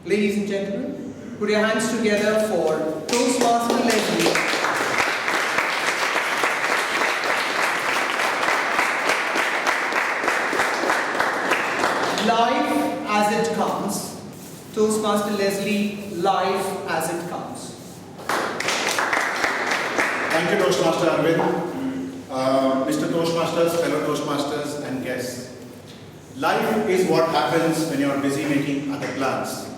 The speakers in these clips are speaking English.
Ladies and gentlemen, put your hands together for Toastmaster Leslie. Life as it comes. Toastmaster Leslie, life as it comes. Thank you, Toastmaster Arvind. Mr. Toastmasters, fellow Toastmasters and guests. Life is what happens when you are busy making other plans.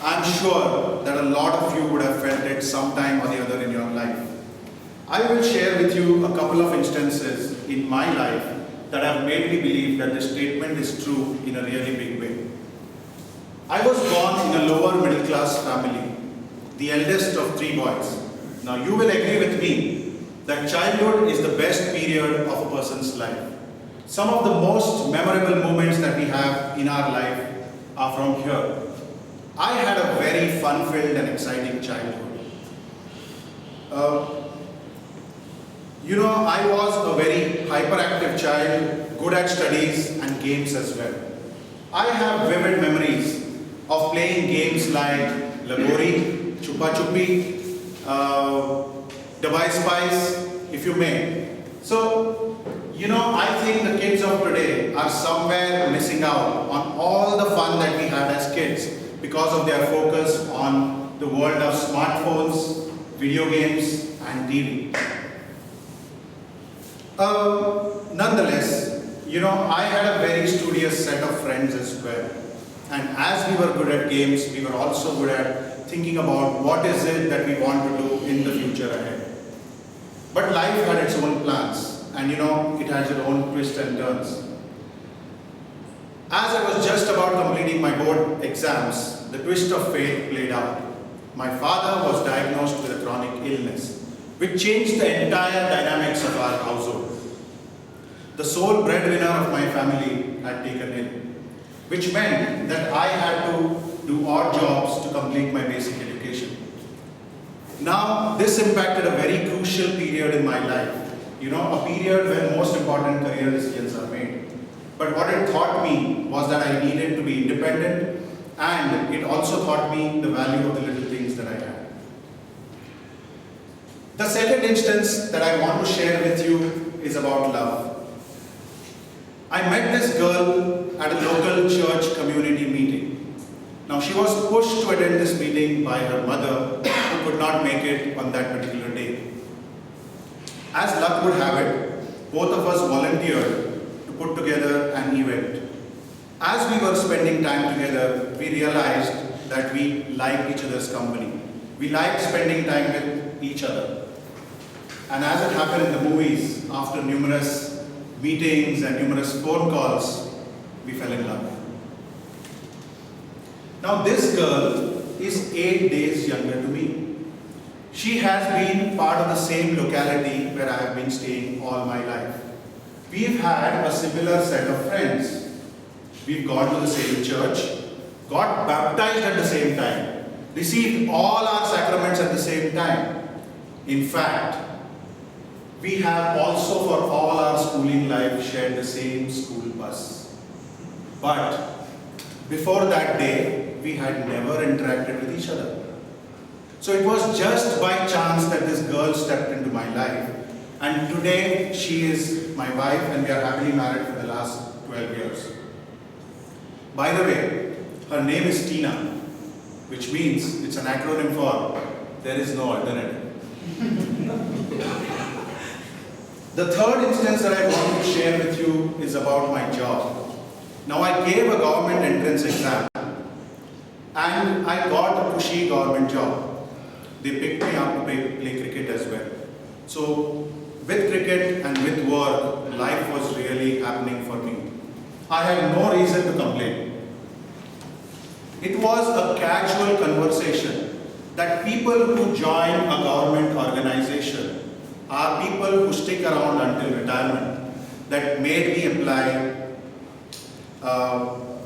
I'm sure that a lot of you would have felt it sometime or the other in your life. I will share with you a couple of instances in my life that have made me believe that this statement is true in a really big way. I was born in a lower middle class family, the eldest of 3 boys. Now you will agree with me that childhood is the best period of a person's life. Some of the most memorable moments that we have in our life are from here. I had a very fun-filled and exciting childhood. I was a very hyperactive child, good at studies and games as well. I have vivid memories of playing games like Lagori, Chupa Chupi, Dabai Spice, if you may. So, I think the kids of today are somewhere missing out on all the fun that we had as kids because of their focus on the world of smartphones, video games and TV. Nonetheless, I had a very studious set of friends as well. And as we were good at games, we were also good at thinking about what is it that we want to do in the future ahead. But life had its own plans, and it has its own twists and turns. As I was just about completing my board exams, the twist of fate played out. My father was diagnosed with a chronic illness, which changed the entire dynamics of our household. The sole breadwinner of my family had taken ill, which meant that I had to do odd jobs to complete my basic education. Now, this impacted a very crucial period in my life, a period when most important career decisions are made. But what it taught me was that I needed to be independent, and it also taught me the value of the little things that I had. The second instance that I want to share with you is about love. I met this girl at a local church community meeting. Now she was pushed to attend this meeting by her mother, who could not make it on that particular day. As luck would have it, both of us volunteered to put together an event. As we were spending time together, we realized that we liked each other's company. We liked spending time with each other. And as it happened in the movies, after numerous meetings and numerous phone calls, we fell in love. Now this girl is 8 days younger to me. She has been part of the same locality where I have been staying all my life. We've had a similar set of friends. We've gone to the same church, got baptized at the same time, received all our sacraments at the same time. In fact, we have also for all our schooling life shared the same school bus. But before that day, we had never interacted with each other. So it was just by chance that this girl stepped into my life. And today, she is my wife and we are happily married for the last 12 years. By the way, her name is Tina, which means it's an acronym for there is no alternative. The third instance that I want to share with you is about my job. Now I gave a government entrance exam and I got a cushy government job. They picked me up to play cricket as well. So with cricket and with work, life was really happening for me. I had no reason to complain. It was a casual conversation that people who join a government organization are people who stick around until retirement that made me apply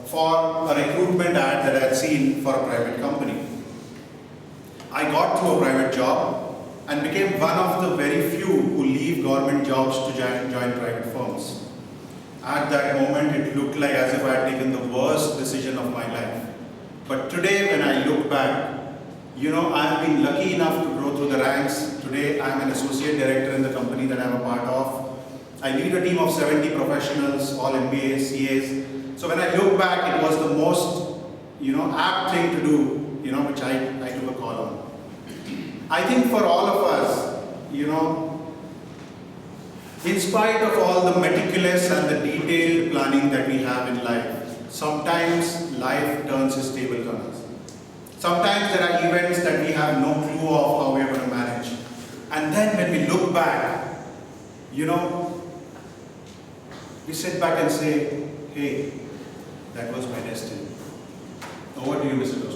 for a recruitment ad that I had seen for a private company. I got to a private job and became one of the very few who leave government jobs to join private firms. At that moment, it looked like as if I had taken the worst decision of my life. But today, when I look back, I've been lucky enough to grow through the ranks. Today, I'm an associate director in the company that I'm a part of. I lead a team of 70 professionals, all MBAs, CAs. So when I look back, it was the most, apt thing to do, which I took a call on. I think for all of us, in spite of all the meticulous and the detailed planning that we have in life, sometimes life turns its tables on us. Sometimes there are events that we have no clue of how we are going to manage. And then when we look back, we sit back and say, hey, that was my destiny. Over to you, Mr. Dost.